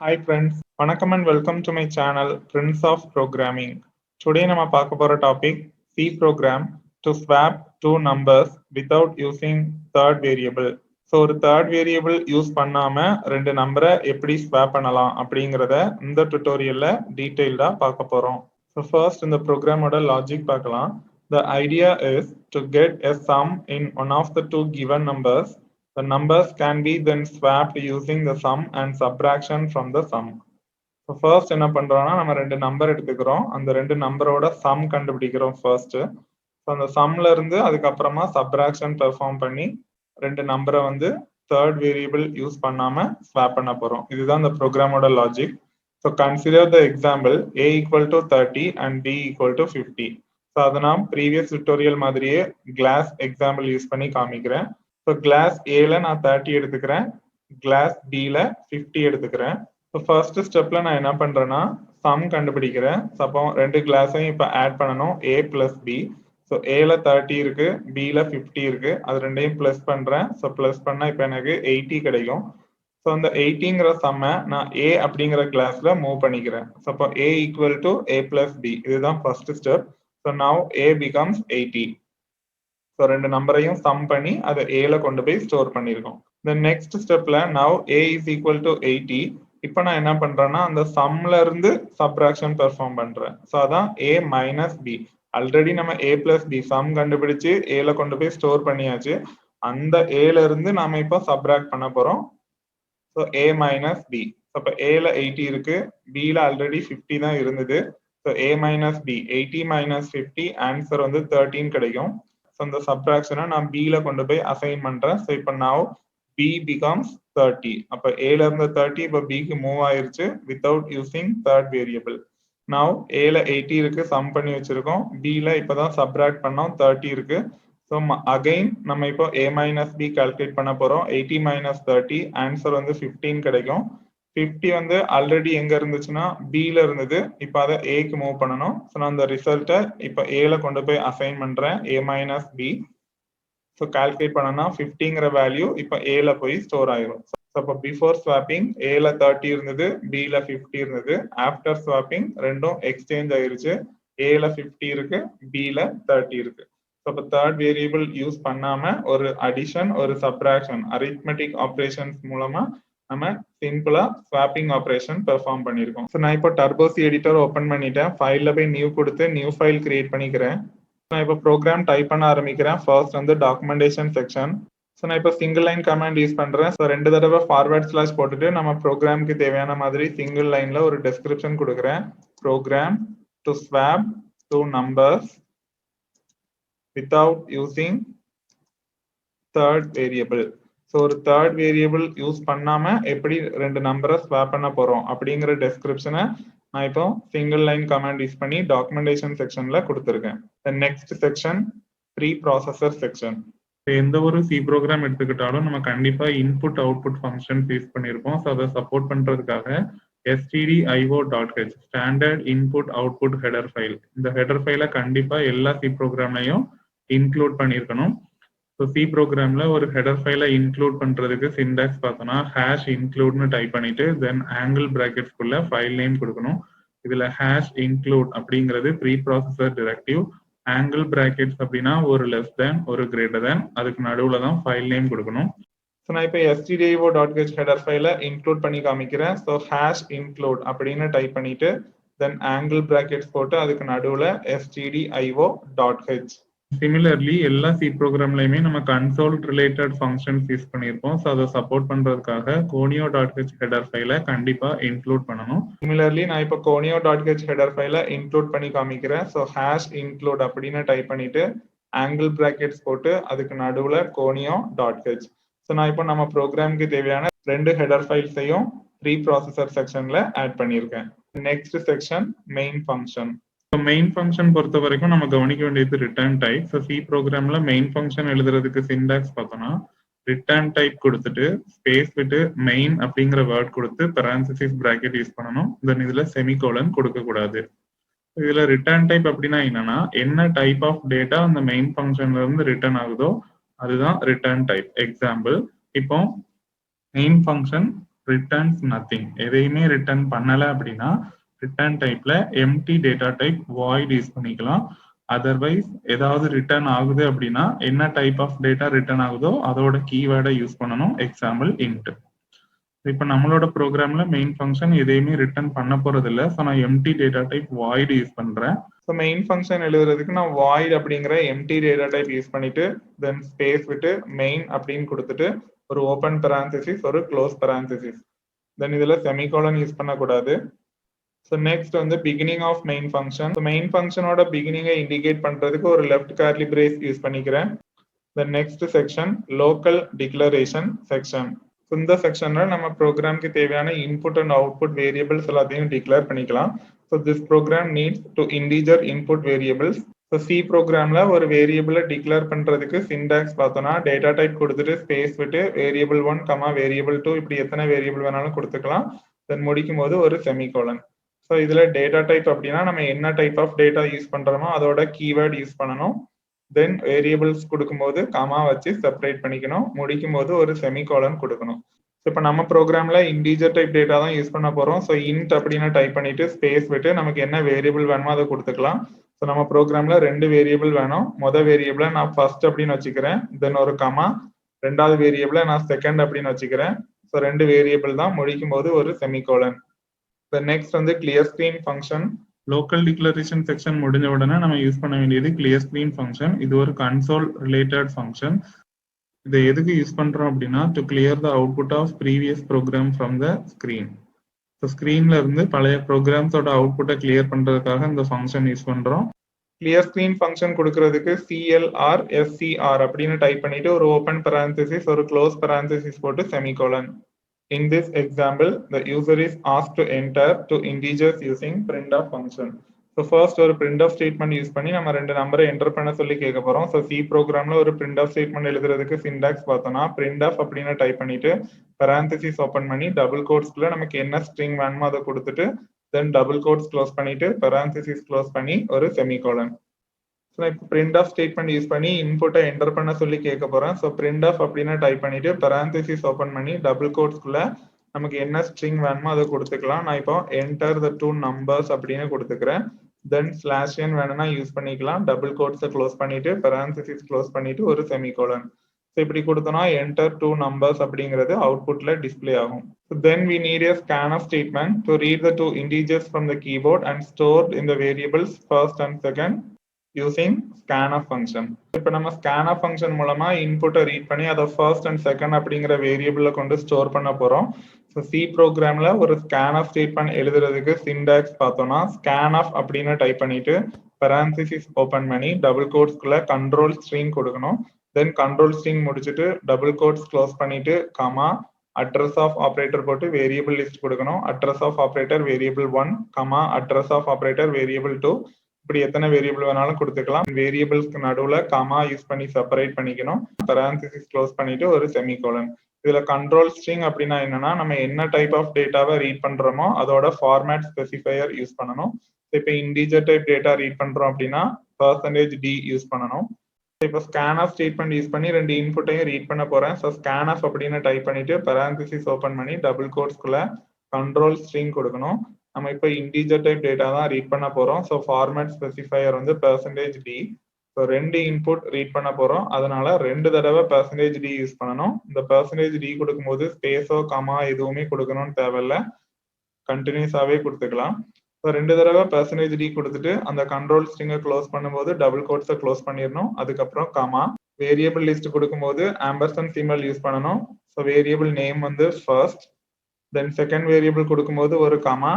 Hi friends, வணக்கம் and welcome to my channel Prince of Programming. Today நம்ம பார்க்க போற topic C program to swap two numbers without using third variable. So ஒரு third variable use பண்ணாம ரெண்டு நம்பரை எப்படி swap பண்ணலாம் அப்படிங்கறத இந்த tutorialல டீடைல்டா பார்க்க போறோம். So first இந்த ப்ரோக்ராமோட லாஜிக் பார்க்கலாம். The idea is to get a sum in one of the two given numbers. The numbers can be then swapped using the sum and subtraction from the sum. So first என்ன பண்றோம்னா நம்ம ரெண்டு number எடுத்துக்கிறோம். அந்த ரெண்டு நம்பரோட sum கண்டுபிடிக்கிறோம் first. So அந்த sumல இருந்து அதுக்கப்புறமா subtraction perform பண்ணி ரெண்டு நம்பரை வந்து third variable யூஸ் பண்ணாம swap பண்ண போறோம். இதுதான் இந்த ப்ரோக்ராமோட logic. So consider the example a equal to 30 and b equal to 50. So அதை நான் previous tutorial மாதிரியே glass example யூஸ் பண்ணி காமிக்கிறேன். So glass A-ல நான் 30 எடுத்துக்கிறேன், glass B-ல 50 எடுத்துக்கிறேன். So first stepல நான் என்ன பண்றேன்னா sum கண்டுபிடிக்கிறேன். அப்போ ரெண்டு கிளாஸையும் இப்போ ஆட் பண்ணணும் A plus B. So A-ல 30 இருக்கு, B-ல 50 இருக்கு. அது ரெண்டையும் பிளஸ் பண்றேன். So பிளஸ் பண்ணா இப்போ எனக்கு 80 கிடைக்கும். ஸோ அந்த 80ங்கிற சம்மை நான் A அப்படிங்கிற கிளாஸ்ல மூவ் பண்ணிக்கிறேன். ஸோ அப்போ A equal to A plus B. இதுதான் first step. So now A becomes 80. So ரெண்டு நம்பரையும் சம் பண்ணி அதை ஏல கொண்டு போய் ஸ்டோர் பண்ணியிருக்கோம். இந்த நெக்ஸ்ட் ஸ்டெப்ல now A is equal to 80. இப்போ நான் என்ன பண்றேன்னா அந்த சம்ல இருந்து சப்ராக்ஷன் பெர்ஃபார்ம் பண்றேன். ஸோ அதான் ஏ மைனஸ் பி. ஆல்ரெடி நம்ம ஏ பிளஸ் பி சம் கண்டுபிடிச்சு ஏல கொண்டு போய் ஸ்டோர் பண்ணியாச்சு. அந்த ஏல இருந்து நாம இப்போ சப்ராக்ட் பண்ண போறோம். ஸோ ஏ மைனஸ் பி. அப்போ ஏல 80 இருக்கு, பில ஆல்ரெடி 50 தான் இருந்தது. ஸோ ஏ மைனஸ் பி 80 மைனஸ் 50 ஆன்சர் வந்து 13 கிடைக்கும். ஸோ இந்த சப்ராக்ஷனை நான் பில கொண்டு போய் அசைன் பண்றேன். ஸோ இப்போ நவ் பி பிகம்ஸ் 30. அப்போ ஏல இருந்து 30 இப்போ பிக்கு மூவ் ஆயிருச்சு without using third variable. Now ஏல 80 இருக்கு, சம் பண்ணி வச்சிருக்கோம். பில இப்போதான் சப்ராக்ட் பண்ணோம், 30 இருக்கு. ஸோ அகைன் நம்ம இப்போ ஏ மைனஸ் பி கால்குலேட் பண்ண போறோம். 80 மைனஸ் 30 ஆன்சர் வந்து 15 கிடைக்கும். 50 வந்து ஆல்ரெடி எங்க இருந்துச்சுன்னா பில இருந்தது. இப்போ அதை ஏக்கு மூவ் பண்ணணும். ஸோ நான் அந்த ரிசல்ட்டை இப்போ ஏல கொண்டு போய் அசைன் பண்றேன், ஏ மைனஸ் பி. ஸோ கால்குலேட் பண்ணனா 50ங்கிற வேல்யூ இப்போ ஏல போய் ஸ்டோர் ஆயிரும். ஸோ இப்போ பிஃபோர் ஸ்வாப்பிங் ஏல 30 இருந்தது, பில 50 இருந்தது. ஆஃப்டர் ஸ்வாப்பிங் ரெண்டும் எக்ஸ்சேஞ்ச் ஆயிருச்சு. ஏல 50 இருக்கு, பில 30 இருக்கு. ஸோ இப்போ தேர்ட் வேரியபிள் யூஸ் பண்ணாம ஒரு அடிஷன் ஒரு சப்ராக்ஷன் அரித்மெட்டிக் ஆப்ரேஷன்ஸ் மூலமா நம்ம சிம்பிளா ஸ்வாப்பிங் ஆபரேஷன் பெர்ஃபார்ம் பண்ணிருக்கோம். ஸோ நான் இப்போ டர்போசி எடிட்டர் ஓப்பன் பண்ணிட்டேன். ஃபைல்ல போய் நியூ கொடுத்து நியூ ஃபைல் கிரியேட் பண்ணிக்கிறேன். நான் இப்போ ப்ரோக்ராம் டைப் பண்ண ஆரம்பிக்கிறேன். ஃபர்ஸ்ட் வந்து டாக்குமெண்டேஷன் செக்ஷன். ஸோ நான் இப்போ சிங்கிள் லைன் கமாண்ட் யூஸ் பண்றேன். ஸோ 2 தடவை ஃபார்வர்ட் ஸ்லாஷ் போட்டுட்டு நம்ம ப்ரோக்ராமுக்கு தேவையான மாதிரி சிங்கிள் லைன்ல ஒரு டெஸ்கிரிப்ஷன் கொடுக்குறேன். Program to swap two numbers without using third variable. So ஒரு தேர்ட் வேரியபிள் யூஸ் பண்ணாம எப்படி ரெண்டு நம்பரை ஸ்வாப் பண்ண போறோம் அப்படிங்கிற டெஸ்கிரிப்ஷனை நான் இப்போ சிங்கிள் லைன் கமாண்ட் யூஸ் பண்ணி டாக்குமெண்டேஷன் செக்ஷன்ல கொடுத்துருக்கேன். Next section preprocessor section. எந்த ஒரு சி ப்ரோக்ராம் எடுத்துக்கிட்டாலும் நம்ம கண்டிப்பா இன்புட் அவுட்புட் ஃபங்க்ஷன் யூஸ் பண்ணியிருப்போம். ஸோ அதை சப்போர்ட் பண்றதுக்காக stdio.h standard input output header file. இந்த ஹெடர் ஃபைலை கண்டிப்பா எல்லா சி ப்ரோக்ராம்லையும் இன்க்ளூட் பண்ணியிருக்கணும். ஸோ சி ப்ரோக்ராம்ல ஒரு ஹெடர் ஃபைலை இன்க்ளூட் பண்றதுக்கு சின்டாக்ஸ் பார்த்தோம்னா ஹேஷ் இன்க்ளூட்னு டைப் பண்ணிட்டு தென் ஆங்கிள் பிராக்கெட்ஸ்குள்ள ஃபைல் நேம் கொடுக்கணும். இதுல ஹேஷ் இன்க்ளூட் அப்படிங்கிறது preprocessor directive. Angle brackets அப்படின்னா ஒரு லெஸ் தேன் ஒரு கிரேட்டர் தேன், அதுக்கு நடுவுல தான் ஃபைல் நேம் கொடுக்கணும். ஸோ நான் இப்போ stdio.h ஹெடர் ஃபைலை இன்க்ளூட் பண்ணி காமிக்கிறேன். ஸோ ஹேஷ் இன்க்ளூட் அப்படின்னு டைப் பண்ணிட்டு தென் ஆங்கிள் பிராக்கெட்ஸ் போட்டு அதுக்கு நடுவுல stdio.h. சிமிலர்லி எல்லா சி ப்ரோக்ராம்லையுமே நம்ம கன்சோல் ரிலேட்டட் ஃபங்க்ஷன்ஸ் யூஸ் பண்ணியிருப்போம். ஸோ அதை சப்போர்ட் பண்றதுக்காக conio.h ஹெடர் ஃபைலை கண்டிப்பா இன்க்ளூட் பண்ணணும். சிமிலர்லி நான் இப்போ conio.h ஹெடர் ஃபைலை இன்க்ளூட் பண்ணி காமிக்கிறேன். ஸோ ஹேஷ் இன்க்ளூட் அப்படின்னு டைப் பண்ணிட்டு ஆங்கிள் பிராக்கெட்ஸ் போட்டு அதுக்கு நடுவுல conio.h. ஸோ நான் இப்போ நம்ம ப்ரோக்ராமுக்கு தேவையான ரெண்டு ஹெடர் ஃபைல்ஸையும் ப்ரீ ப்ராசஸர் செக்ஷன்ல ஆட் பண்ணியிருக்கேன். Next section main function. Main function பொறுத்த வரைக்கும் நம்ம கவனிக்க வேண்டியது ரிட்டர்ன் டைப். ஸோ சி ப்ரோக்ராம்ல மெயின் ஃபங்க்ஷன் எழுதுறதுக்கு சின்டாக்ஸ் பார்த்தோம்னா ரிட்டர்ன் டைப் கொடுத்துட்டு ஸ்பேஸ் விட்டு மெயின் அப்படிங்கிற வேர்ட் கொடுத்து பெரான்சிசிஸ் பிராக்கெட் யூஸ் பண்ணணும். தென் இதுல செமிகோலன் கொடுக்க கூடாது. இதுல ரிட்டர்ன் டைப் அப்படின்னா என்னன்னா என்ன டைப் ஆஃப் டேட்டா அந்த மெயின் ஃபங்க்ஷன்ல இருந்து ரிட்டர்ன் ஆகுதோ அதுதான் ரிட்டர்ன் டைப். எக்ஸாம்பிள் இப்போ மெயின் ஃபங்க்ஷன் returns nothing. எதையுமே ரிட்டர்ன் பண்ணல அப்படின்னா ரிட்டர்ன் டைப்ல empty data type void use பண்ணிக்கலாம். அதர்வைஸ் ஏதாவது ரிட்டர்ன் ஆகுது அப்படின்னா என்ன டைப் ஆஃப் டேட்டா ரிட்டர்ன் ஆகுதோ அதோட கீவேர்டை யூஸ் பண்ணணும். Example int. இப்போ நம்மளோட ப்ரோக்ராம்ல மெயின் ஃபங்க்ஷன் எதையுமே ரிட்டர்ன் பண்ண போறது இல்லை. ஸோ நான் empty data type void use பண்றேன். ஸோ மெயின் ஃபங்க்ஷன் எழுதுறதுக்கு நான் void அப்படிங்கிற எம்டி டேட்டா டைப் யூஸ் பண்ணிட்டு தென் ஸ்பேஸ் விட்டு மெயின் அப்படின்னு கொடுத்துட்டு ஒரு ஓப்பன் parenthesis ஒரு க்ளோஸ் parenthesis. தென் இதுல செமிகோலன் யூஸ் பண்ணக்கூடாது. ஸோ நெக்ஸ்ட் வந்து beginning of main function. Main ஃபங்க்ஷனோட பிகினிங்கை இண்டிகேட் பண்றதுக்கு ஒரு லெஃப்ட் கர்லி பிரேஸ் யூஸ் பண்ணிக்கிறேன். The next section local declaration section. இந்த செக்ஷன்ல நம்ம ப்ரோக்ராம்க்கு தேவையான இன்புட் அண்ட் அவுட்புட் வேரியபிள்ஸ் எல்லாத்தையும் டிக்ளேர் பண்ணிக்கலாம். So this program needs two integer input variables. So C ப்ரோக்ராம்ல ஒரு வேரியபிளை டிக்ளேர் பண்றதுக்கு சின்டாக்ஸ் பார்த்தோம்னா டேட்டா டைப் கொடுத்துட்டு ஸ்பேஸ் விட்டு வேரியபிள் 1 கமா வேரியபிள் 2 இப்படி எத்தனை வேரியபிள் வேணாலும் கொடுத்துக்கலாம். தென் முடிக்கும் போது ஒரு செமிகோலன். ஸோ இதுல டேட்டா டைப் அப்படின்னா நம்ம என்ன டைப் ஆஃப் டேட்டா யூஸ் பண்றோமோ அதோட கீவேர்ட் யூஸ் பண்ணணும். தென் வேரியபிள்ஸ் கொடுக்கும்போது கமா வச்சு செப்பரேட் பண்ணிக்கணும். முடிக்கும் போது ஒரு செமிகோலன் கொடுக்கணும். இப்போ நம்ம ப்ரோக்ராம்ல இன்டீஜர் டைப் டேட்டா தான் யூஸ் பண்ண போறோம். ஸோ இன்ட் அப்படின்னு டைப் பண்ணிட்டு ஸ்பேஸ் விட்டு நமக்கு என்ன வேரியபிள் வேணுமோ அதை கொடுத்துக்கலாம். ஸோ நம்ம ப்ரோக்ராம்ல 2 வேரியபிள் வேணும். மொதல் வேரியபிளை நான் ஃபர்ஸ்ட் அப்படின்னு வச்சுக்கிறேன். தென் ஒரு கமா. ரெண்டாவது வேரியபிளை நான் செகண்ட் அப்படின்னு வச்சுக்கிறேன். ஸோ 2 வேரியபிள் தான். முடிக்கும் போது ஒரு செமிகோலன். நெக்ஸ்ட் வந்து clear screen function. Local declaration section முடிஞ்ச உடனே நம்ம யூஸ் பண்ண வேண்டியது கிளியர் ஸ்கிரீன் ஃபங்க்ஷன். இது ஒரு கன்சோல் ரிலேட்டட் ஃபங்க்ஷன். இதை எதுக்கு யூஸ் பண்றோம் அப்படின்னா to clear the output of previous program from the screen. So ஸ்கிரீன்ல இருந்து பழைய ப்ரோக்ராம்ஸோட அவுட்புட்டை கிளியர் பண்றதுக்காக இந்த ஃபங்க்ஷன் யூஸ் பண்றோம். கிளியர் ஸ்கிரீன் ஃபங்க்ஷன் கொடுக்கறதுக்கு சிஎல்ஆர் எஸ்சிஆர் அப்படின்னு டைப் பண்ணிட்டு ஒரு ஓப்பன் parenthesis ஒரு க்ளோஸ் parenthesis போட்டு semicolon. In this example, the user is asked to enter two integers using printf function. So first ஒரு printf statement யூஸ் பண்ணி நம்ம 2 நம்பரை என்டர் பண்ண சொல்லி கேட்க போறோம். So C ப்ரோக்ராம்ல ஒரு printf statement எழுதுறதுக்கு syntax பார்த்தோம்னா printf அப்படின்னு டைப் பண்ணிட்டு parenthesis ஓபன் பண்ணி டபுள் கோட்ஸ்க்குள்ள நமக்கு என்ன ஸ்ட்ரிங் வேணுமோ அதை கொடுத்துட்டு then டபுள் கோட்ஸ் க்ளோஸ் பண்ணிட்டு parenthesis க்ளோஸ் பண்ணி ஒரு செமிகோலன். ஸோ நான் இப்போ printf ஸ்டேட்மெண்ட் யூஸ் பண்ணி இன்புட்டை என்டர் பண்ண சொல்லி கேட்க போறேன். ஸோ printf அப்படின்னு டைப் பண்ணிட்டு parenthesis ஓப்பன் பண்ணி டபுள் கோட்ஸ்க்குள்ள நமக்கு என்ன ஸ்ட்ரிங் வேணுமோ அதை கொடுத்துக்கலாம். நான் இப்போ என்டர் த 2 நம்பர்ஸ் அப்படின்னு கொடுத்துக்கிறேன். தென் /n வேணும்னா யூஸ் பண்ணிக்கலாம். டபுள் கோட்ஸை க்ளோஸ் பண்ணிட்டு parenthesis க்ளோஸ் பண்ணிட்டு ஒரு செமிகோலன். ஸோ இப்படி கொடுத்தோம்னா என்டர் 2 நம்பர்ஸ் அப்படிங்கிறது அவுட்புட்ல டிஸ்பிளே ஆகும். தென் we need a scanf statement to read the 2 integers from the keyboard and stored in the variables first and second using scanf function. இப்போ நம்ம scanf function மூலமா இன்புட்டை ரீட் பண்ணி அதை ஃபர்ஸ்ட் அண்ட் செகண்ட் அப்படிங்கிற வேரியபிள்ல கொண்டு ஸ்டோர் பண்ண போறோம். ஸோ சி ப்ரோக்ராம்ல ஒரு scanf ஸ்டேட்மெண்ட் எழுதுறதுக்கு சின்டாக்ஸ் பார்த்தோம்னா scanf அப்படின்னு டைப் பண்ணிட்டு parenthesis ஓபன் பண்ணி டபுள் கோட்ஸ்க்குள்ள கண்ட்ரோல் ஸ்ட்ரிங் கொடுக்கணும். தென் கண்ட்ரோல் ஸ்ட்ரிங் முடிச்சுட்டு டபுள் கோட்ஸ் க்ளோஸ் பண்ணிட்டு கமா அட்ரஸ் ஆஃப் ஆப்ரேட்டர் போட்டு வேரியபிள் லிஸ்ட் கொடுக்கணும். Address of operator variable 1 comma address of operator variable 2 இப்படி எத்தனை வேரியபிள் வேணாலும் கொடுத்துக்கலாம். வேரியபிள்ஸ்க்கு நடுவுல கமா யூஸ் பண்ணி செப்பரேட் பண்ணிக்கணும். parenthesis க்ளோஸ் பண்ணிட்டு ஒரு செமிகோலன். இதுல கண்ட்ரோல் ஸ்ட்ரிங் அப்படின்னா என்னன்னா நம்ம என்ன டைப் ஆஃப் டேட்டாவை ரீட் பண்றோமோ அதோட ஃபார்மேட் ஸ்பெசிஃபையர் யூஸ் பண்ணணும். இப்போ இன்டிஜர் டைப் டேட்டா ரீட் பண்றோம் அப்படின்னா %d யூஸ் பண்ணணும். இப்போ scanf ஸ்டேட்மெண்ட் யூஸ் பண்ணி 2 இன்புட்டையும் ரீட் பண்ண போறேன். ஸோ scanf அப்படின்னு டைப் பண்ணிட்டு parenthesis ஓபன் பண்ணி டபுள் கோட்ஸ்க்குள்ள கண்ட்ரோல் ஸ்ட்ரிங் கொடுக்கணும். நம்ம இப்போ இன்டிஜர் டைப் டேட்டா தான் ரீட் பண்ண போறோம். ஸோ ஃபார்மேட் ஸ்பெசிஃபையர் வந்து %d. ஸோ 2 இன்புட் ரீட் பண்ண போறோம். அதனால 2 தடவை %d யூஸ் பண்ணணும். இந்த %d கொடுக்கும்போது ஸ்பேஸோ கமா எதுவுமே கொடுக்கணும்னு தேவையில்ல, கண்டினியூஸாவே கொடுத்துக்கலாம். ஸோ 2 தடவை %d கொடுத்துட்டு அந்த கண்ட்ரோல் ஸ்ட்ரிங்கை க்ளோஸ் பண்ணும்போது டபுள் கோட்ஸை க்ளோஸ் பண்ணிடணும். அதுக்கப்புறம் கமா வேரியபிள் லிஸ்ட் கொடுக்கும்போது ஆம்பர்சன் சிம்பல் யூஸ் பண்ணணும். ஸோ வேரியபிள் நேம் வந்து ஃபர்ஸ்ட். தென் செகண்ட் வேரியபிள் கொடுக்கும்போது ஒரு comma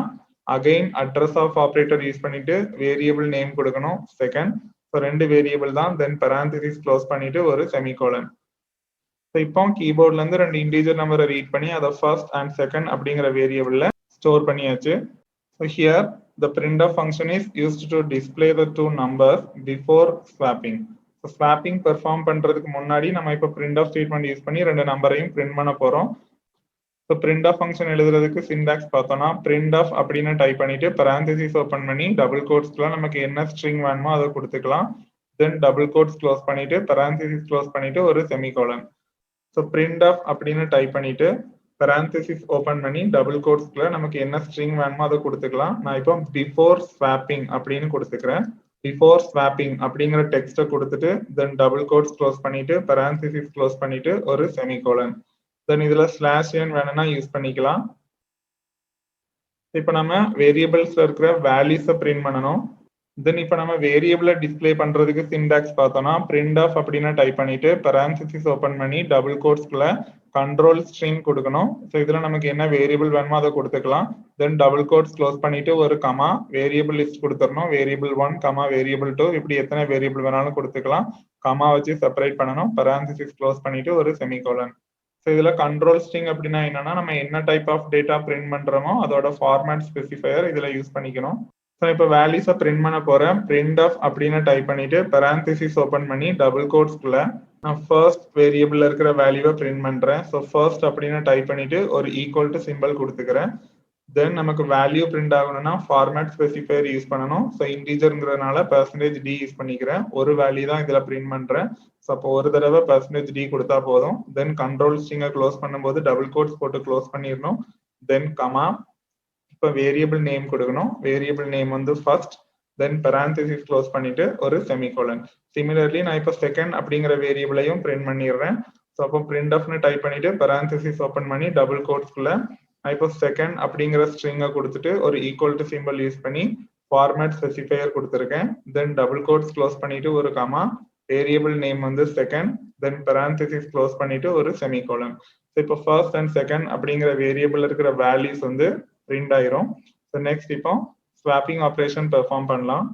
again address of operator use பண்ணிட்டு வேரியபிள் நேம் கொடுக்கணும் செகண்ட். ஸோ 2 வேரியபிள் தான். தென் parenthesis க்ளோஸ் பண்ணிட்டு ஒரு செமிகோலன். ஸோ இப்போ கீபோர்ட்ல இருந்து 2 இன்டிஜர் நம்பரை ரீட் பண்ணி அதை ஃபர்ஸ்ட் அண்ட் செகண்ட் அப்படிங்கிற வேரியபிள்ல ஸ்டோர் பண்ணியாச்சு. So here the printf function is used to display the 2 numbers before swapping. So swapping perform பண்றதுக்கு முன்னாடி நம்ம இப்போ printf ஸ்டேட்மெண்ட் யூஸ் பண்ணி 2 நம்பரையும் பிரிண்ட் பண்ண போறோம். ஸோ printf ஃபங்க்ஷன் எழுதுறதுக்கு சின்டாக்ஸ் பார்த்தோம்னா printf அப்படின்னு டைப் பண்ணிட்டு parenthesis ஓபன் பண்ணி டபுள் கோட்ஸ்க்குள்ள நமக்கு என்ன ஸ்ட்ரிங் வேணுமோ அதை கொடுத்துக்கலாம். தென் டபுள் கோட்ஸ் க்ளோஸ் பண்ணிட்டு parenthesis க்ளோஸ் பண்ணிட்டு ஒரு செமிகோலன். ஸோ printf அப்படின்னு டைப் பண்ணிட்டு parenthesis ஓபன் பண்ணி டபுள் கோட்ஸ்க்குள்ள நமக்கு என்ன ஸ்ட்ரிங் வேணுமோ அதை கொடுத்துக்கலாம். நான் இப்போ பிஃபோர் ஸ்வாப்பிங் அப்படின்னு கொடுத்துக்கிறேன். பிஃபோர் ஸ்வாப்பிங் அப்படிங்கிற டெக்ஸ்ட்டை கொடுத்துட்டு தென் டபுள் கோட்ஸ் க்ளோஸ் பண்ணிட்டு parenthesis க்ளோஸ் பண்ணிட்டு ஒரு செமிகோலன். தென் இதுல /n வேணும்னா யூஸ் பண்ணிக்கலாம். இப்போ நம்ம வேரியபிள்ஸ்ல இருக்கிற வேல்யூஸை பிரிண்ட் பண்ணணும். தென் இப்போ நம்ம வேரியபிளை டிஸ்பிளே பண்றதுக்கு சின்டாக்ஸ் பார்த்தோம்னா printf அப்படின்னு டைப் பண்ணிட்டு parenthesis ஓபன் பண்ணி டபுள் கோட்ஸ்க்குள்ள கண்ட்ரோல் ஸ்ட்ரிங் கொடுக்கணும். ஸோ இதுல நமக்கு என்ன வேரியபிள் வேணுமோ அதை கொடுத்துக்கலாம். தென் டபுள் கோட்ஸ் க்ளோஸ் பண்ணிட்டு ஒரு கமா வேரியபிள் லிஸ்ட் கொடுத்துடணும். வேரியபிள் 1 கமா வேரியபிள் 2 இப்படி எத்தனை வேரியபிள் வேணாலும் கொடுத்துக்கலாம். கமா வச்சு செப்பரேட் பண்ணணும். parenthesis க்ளோஸ் பண்ணிட்டு ஒரு செமிகோலன். ஸோ இதுல கண்ட்ரோல் ஸ்ட்ரிங் அப்படின்னா என்னன்னா நம்ம என்ன டைப் ஆஃப் டேட்டா பிரிண்ட் பண்றோமோ அதோட ஃபார்மேட் ஸ்பெசிஃபையர் இதுல யூஸ் பண்ணிக்கணும். ஸோ இப்போ வேல்யூஸை பிரிண்ட் பண்ண போறேன். printf அப்படின்னு டைப் பண்ணிட்டு parenthesis ஓபன் பண்ணி டபுள் கோட்ஸ்க்குள்ள நான் ஃபர்ஸ்ட் வேரியபிள்ல இருக்கிற வேல்யூவை பிரிண்ட் பண்றேன். ஸோ ஃபர்ஸ்ட் அப்படின்னு டைப் பண்ணிட்டு ஒரு ஈக்குவல் டு சிம்பிள் கொடுத்துக்கிறேன். தென் நமக்கு வேல்யூ பிரிண்ட் ஆகணும்னா ஃபார்மேட் ஸ்பெசிஃபையர் யூஸ் பண்ணணும். ஸோ இன்டீஜர்ங்கிறதுனால %d யூஸ் பண்ணிக்கிறேன். ஒரு வேல்யூ தான் இதுல பிரிண்ட் பண்றேன். ஸோ அப்போ ஒரு தடவை %d கொடுத்தா போதும். தென் கண்ட்ரோல் ஸ்ட்ரிங்கை க்ளோஸ் பண்ணும்போது டபுள் கோட்ஸ் போட்டு க்ளோஸ் பண்ணிடணும். தென் கமா இப்போ வேரியபிள் நேம் கொடுக்கணும். வேரியபிள் நேம் வந்து ஃபர்ஸ்ட். தென் parenthesis க்ளோஸ் பண்ணிட்டு ஒரு செமிகோலன். சிமிலர்லி நான் இப்போ செகண்ட் அப்படிங்கிற வேரியபிளையும் பிரிண்ட் பண்ணிடுறேன். ஸோ அப்போ printfனு டைப் பண்ணிட்டு parenthesis ஓபன் பண்ணி டபுள் கோட்ஸ்க்குள்ள நான் இப்போ செகண்ட் அப்படிங்கிற ஸ்ட்ரிங்கை கொடுத்துட்டு ஒரு ஈக்குவல் டு சிம்பிள் யூஸ் பண்ணி ஃபார்மேட் ஸ்பெசிஃபையர் கொடுத்துருக்கேன். தென் டபுள் கோட்ஸ் க்ளோஸ் பண்ணிட்டு ஒரு கமா வேரியபிள் நேம் வந்து செகண்ட். தென் parenthesis க்ளோஸ் பண்ணிட்டு ஒரு செமிகோலன். ஸோ இப்போ ஃபர்ஸ்ட் அண்ட் செகண்ட் அப்படிங்கிற வேரியபிள் இருக்கிற வேல்யூஸ் வந்து பிரிண்ட் ஆயிரும். ஸோ நெக்ஸ்ட் இப்போ ஸ்வாப்பிங் ஆப்ரேஷன் பெர்ஃபார்ம் பண்ணலாம்.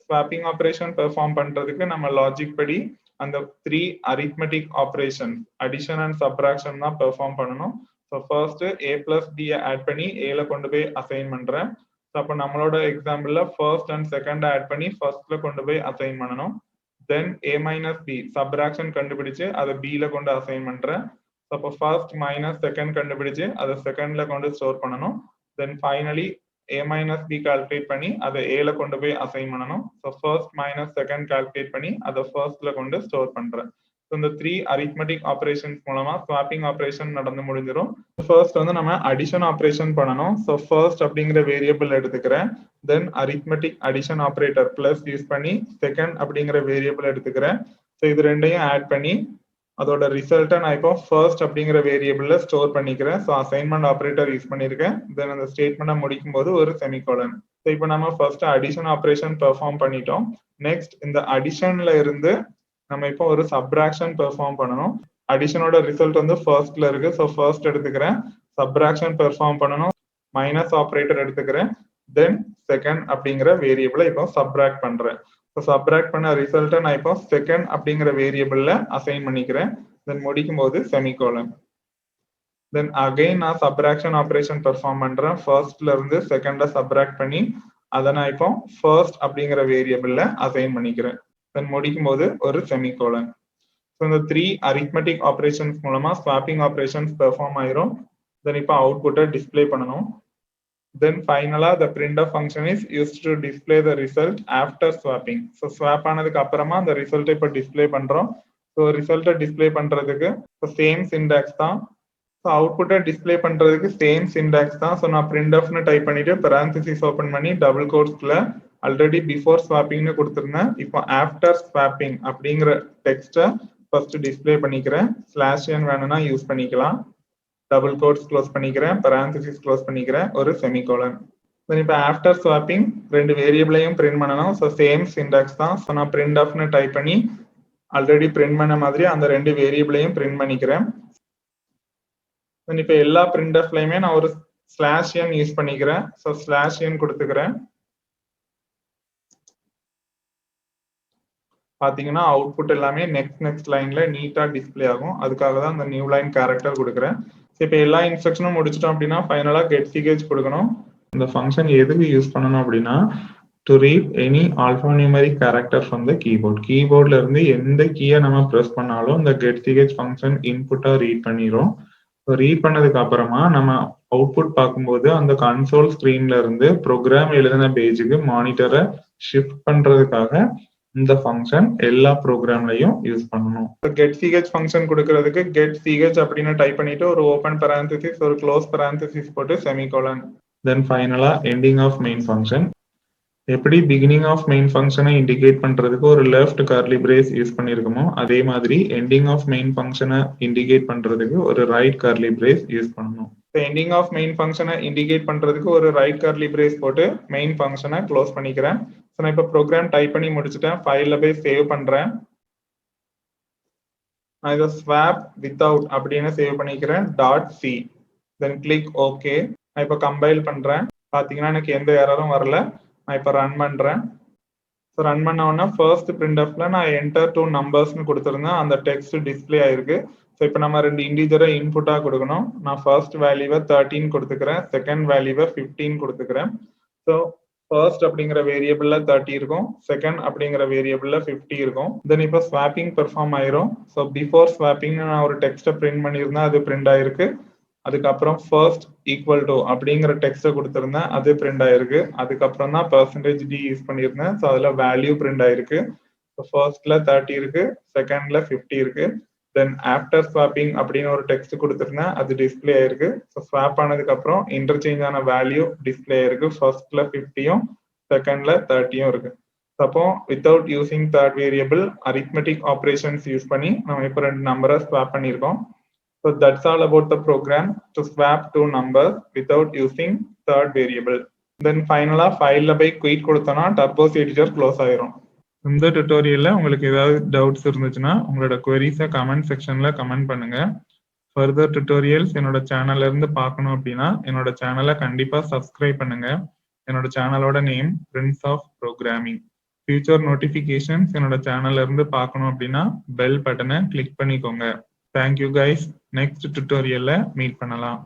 ஸ்வாப்பிங் ஆப்ரேஷன் பெர்ஃபார்ம் பண்றதுக்கு நம்ம லாஜிக் படி அந்த 3 arithmetic operation addition and subtraction தான் பெர்ஃபார்ம் பண்ணணும். So first a plus b add பண்ணி ஏல கொண்டு போய் அசைன் பண்றேன். ஸோ அப்போ நம்மளோட எக்ஸாம்பிள்ல ஃபர்ஸ்ட் அண்ட் செகண்ட் ஆட் பண்ணி ஃபர்ஸ்ட்ல கொண்டு போய் அசைன் பண்ணணும். Then a minus b subtraction கண்டுபிடிச்சு அதை b ல கொண்டு அசைன் பண்றேன். ஸோ அப்போ ஃபர்ஸ்ட் மைனஸ் செகண்ட் கண்டுபிடிச்சு அதை செகண்ட்ல கொண்டு ஸ்டோர் பண்ணணும். Then finally a minus b calculate பண்ணி அதை ஏல கொண்டு போய் அசைன் பண்ணணும். So first minus second calculate பண்ணி அதை ஃபர்ஸ்ட்ல கொண்டு ஸ்டோர் பண்றேன். ஸோ இந்த 3 அரித்மெட்டிக் ஆப்ரேஷன்ஸ் மூலமா ஸ்வாப்பிங் ஆப்ரேஷன் நடந்து முடிஞ்சிடும். ஃபர்ஸ்ட் வந்து நம்ம அடிஷன் ஆப்ரேஷன் பண்ணணும். ஸோ ஃபர்ஸ்ட் அப்படிங்கிற வேரியபிள் எடுத்துக்கிறேன். Then arithmetic addition operator plus use பண்ணி செகண்ட் அப்படிங்கிற வேரியபிள் எடுத்துக்கிறேன். ஸோ இது ரெண்டையும் ஆட் பண்ணி அதோட ரிசல்ட்டை நான் இப்போ ஃபர்ஸ்ட் அப்படிங்கிற வேரியபிள்ல ஸ்டோர் பண்ணிக்கிறேன். ஸோ அசைன்மெண்ட் ஆப்ரேட்டர் யூஸ் பண்ணியிருக்கேன். தென் அந்த ஸ்டேட்மெண்ட்டை முடிக்கும் போது ஒரு செமிகோலன். ஸோ இப்போ நம்ம ஃபர்ஸ்ட் அடிஷன் ஆப்ரேஷன் பெர்ஃபார்ம் பண்ணிட்டோம். நெக்ஸ்ட் இந்த அடிஷன்ல இருந்து நம்ம இப்போ ஒரு சப்ராக்ஷன் பெர்ஃபார்ம் பண்ணணும். அடிஷனோட ரிசல்ட் வந்து ஃபர்ஸ்ட்ல இருக்கு. ஸோ ஃபர்ஸ்ட் எடுத்துக்கிறேன். சப்ராக்ஷன் பெர்ஃபார்ம் பண்ணணும். மைனஸ் ஆப்ரேட்டர் எடுத்துக்கிறேன். தென் செகண்ட் அப்படிங்கிற வேரியபிளை இப்போ சப்ராக்ட் பண்றேன். ஸோ சப்ராக்ட் பண்ண ரிசல்ட்டை நான் இப்போ செகண்ட் அப்படிங்கிற வேரியபிள்ல அசைன் பண்ணிக்கிறேன். தென் முடிக்கும் போது செமிகோலன். தென் அகைன் நான் சப்ராக்ஷன் ஆப்ரேஷன் பெர்ஃபார்ம் பண்றேன். ஃபர்ஸ்ட்ல இருந்து செகண்ட சப்ராக்ட் பண்ணி அதை நான் இப்போ ஃபர்ஸ்ட் அப்படிங்கிற வேரியபிள்ல அசைன் பண்ணிக்கிறேன். தென் முடிக்கும் போது ஒரு செமிகோலன். ஸோ இந்த 3 அரித்மெட்டிக் ஆப்ரேஷன்ஸ் மூலமா ஸ்வாப்பிங் ஆப்ரேஷன்ஸ் பெர்ஃபார்ம் ஆயிரும். தென் இப்போ அவுட்புட்டை டிஸ்பிளே பண்ணணும். Then finally the printf function is used to display the result after swapping. So swap ஆனதுக்கு அப்புறமா அந்த ரிசல்ட்டை இப்போ டிஸ்பிளே பண்றோம். ஸோ ரிசல்ட்டை டிஸ்பிளே பண்றதுக்கு சேம் சின்டாக்ஸ் தான். ஸோ அவுட்புட்டை டிஸ்பிளே பண்றதுக்கு சேம் சின்டாக்ஸ் தான். ஸோ நான் printfனு டைப் பண்ணிட்டு parenthesis ஓபன் பண்ணி டபுள் கோட்ஸ்ல ஆல்ரெடி பிஃபோர் ஸ்வாப்பிங்னு கொடுத்துருந்தேன். இப்போ ஆஃப்டர் ஸ்வாப்பிங் அப்படிங்கிற டெக்ஸ்ட்டை ஃபர்ஸ்ட் டிஸ்பிளே பண்ணிக்கிறேன். /n வேணும்னா யூஸ் பண்ணிக்கலாம். டபுள் கோட்ஸ் க்ளோஸ் பண்ணிக்கிறேன். parenthesis க்ளோஸ் பண்ணிக்கிறேன். ஒரு செமிகோலன். இப்போ ஆஃப்டர் ஸ்வாப்பிங் ரெண்டு வேரியபிளையும் பிரிண்ட் பண்ணணும். ஸோ சேம் சின்டாக்ஸ் தான். ஸோ நான் printfனு டைப் பண்ணி ஆல்ரெடி பிரிண்ட் பண்ண மாதிரி அந்த ரெண்டு வேரியபிளையும் பிரிண்ட் பண்ணிக்கிறேன். இப்போ எல்லா printfலையுமே நான் ஒரு /n யூஸ் பண்ணிக்கிறேன். ஸோ /n கொடுத்துக்கிறேன். பாத்தீங்கன்னா அவுட்புட் எல்லாமே நெக்ஸ்ட் லைன்ல நீட்டா டிஸ்பிளே ஆகும். அதுக்காக தான் இந்த நியூ லைன் கேரக்டர் கொடுக்குறேன். இப்போ எல்லா இன்ஸ்ட்ரக்ஷனும் முடிச்சிட்டோம் அப்படின்னா ஃபைனலா கெட் சிகேஜ் கொடுக்கணும். இந்த ஃபங்க்ஷன் எதுக்கு யூஸ் பண்ணணும் அப்படின்னா to read any alphanumeric character from the keyboard. கீபோர்ட்ல இருந்து எந்த கீயை நம்ம ப்ரெஸ் பண்ணாலும் இந்த கெட் சிகேஜ் ஃபங்க்ஷன் இன்புட்டா ரீட் பண்ணிடும். ரீட் பண்ணதுக்கு அப்புறமா நம்ம அவுட்புட் பார்க்கும்போது அந்த கன்சோல் ஸ்கிரீன்ல இருந்து ப்ரோக்ராம் எழுதின பேஜுக்கு மானிட்டரை ஷிஃப்ட் பண்றதுக்காக இந்த ஃபங்க்ஷன் எல்லா ப்ரோக்ராம்லையும் யூஸ் பண்ணணும். get ch ஃபங்க்ஷன் கொடுக்கிறதுக்கு get ch அப்படின்னு டைப் பண்ணிட்டு ஒரு ஓபன் parenthesis ஒரு க்ளோஸ் parenthesis போட்டு செமிகோலன். தென் ஃபைனலா எண்டிங் ஆஃப் மெயின் ஃபங்க்ஷன். எப்படி பிகினிங் ஆஃப் மெயின் ஃபங்க்ஷனை இண்டிகேட் பண்றதுக்கு ஒரு லெஃப்ட் கர்லி பிரேஸ் யூஸ் பண்ணிருக்கோமோ அதே மாதிரி எண்டிங் ஆஃப் மெயின் ஃபங்க்ஷனை இண்டிகேட் பண்றதுக்கு ஒரு ரைட் கர்லி பிரேஸ் யூஸ் பண்ணணும். எண்டிங் ஆஃப் மெயின் ஃபங்க்ஷனை இண்டிகேட் பண்றதுக்கு ஒரு ரைட் கர்லி பிரேஸ் போட்டு மெயின் ஃபங்க்ஷனை க்ளோஸ் பண்ணிக்கிறேன். ஸோ நான் இப்போ ப்ரோக்ராம் டைப் பண்ணி முடிச்சுட்டேன். ஃபைலில் போய் சேவ் பண்றேன். நான் இதை ஸ்வாப் வித்தவுட் அப்படின்னு சேவ் பண்ணிக்கிறேன் .c. தென் கிளிக் ஓகே. நான் இப்போ கம்பைல் பண்றேன். பாத்தீங்கன்னா எனக்கு எந்த எரரும் வரல. நான் இப்போ ரன் பண்றேன். ஸோ ரன் பண்ண உடனே ஃபர்ஸ்ட் printfல நான் என்டர் 2 நம்பர்ஸ்னு கொடுத்துருந்தேன். அந்த டெக்ஸ்ட் டிஸ்பிளே ஆயிருக்கு. ஸோ இப்போ நம்ம 2 இன்டிஜரை இன்புட்டாக கொடுக்கணும். நான் ஃபர்ஸ்ட் வேல்யூவை 13 கொடுத்துக்கிறேன், செகண்ட் வேல்யூவை 15 கொடுத்துக்கிறேன். ஸோ ஃபர்ஸ்ட் அப்படிங்கிற வேரியபிள்ல 30 இருக்கும், செகண்ட் அப்படிங்கிற வேரியபிள்ல 50 இருக்கும். தென் இப்போ ஸ்வாப்பிங் பெர்ஃபார்ம் ஆயிரும். ஸோ பிஃபோர் ஸ்வாப்பிங் நான் ஒரு டெக்ஸ்ட்டை பிரிண்ட் பண்ணியிருந்தேன், அது பிரிண்ட் ஆயிருக்கு. அதுக்கப்புறம் ஃபர்ஸ்ட் ஈக்குவல் டு அப்படிங்கிற டெக்ஸ்ட்டை கொடுத்துருந்தேன், அது பிரிண்ட் ஆயிருக்கு. அதுக்கப்புறம் தான் %d யூஸ் பண்ணியிருந்தேன். ஸோ அதில் வேல்யூ பிரிண்ட் ஆயிருக்கு. ஸோ ஃபர்ஸ்ட்ல 30 இருக்கு, செகண்ட்ல 50 இருக்கு. தென் ஆஃப்டர் ஸ்வாப்பிங் அப்படின்னு ஒரு டெக்ஸ்ட் கொடுத்துருந்தேன், அது டிஸ்பிளே ஆயிருக்கு. ஸோ ஸ்வாப் ஆனதுக்கு அப்புறம் இன்டர்சேஞ்ச் ஆன வேல்யூ டிஸ்பிளே ஆயிருக்கு. ஃபர்ஸ்ட்ல 50யும் செகண்ட்ல 30யும் இருக்கு. அப்போ without using third variable arithmetic operations use பண்ணி நம்ம இப்போ 2 நம்பரை ஸ்வாப் பண்ணியிருக்கோம். So that's all about the program to swap 2 numbers without using third variable. Then finally file போய் quit கொடுத்தோம்னா Turbos editor close ஆயிரும். இந்த டுட்டோரியல்ல உங்களுக்கு ஏதாவது டவுட்ஸ் இருந்துச்சுன்னா உங்களோட queries-ஐ கமெண்ட் செக்ஷன்ல கமெண்ட் பண்ணுங்க. Further tutorials என்னோட சேனல்ல இருந்து பார்க்கணும் அப்படின்னா என்னோட சேனலை கண்டிப்பா சப்ஸ்கிரைப் பண்ணுங்க. என்னோட சேனலோட name Prince of Programming. Future notifications என்னோட சேனல்ல இருந்து பார்க்கணும் அப்படின்னா பெல் பட்டனை கிளிக் பண்ணிக்கோங்க. Thank you guys. Next tutorial meet பண்ணலாம்.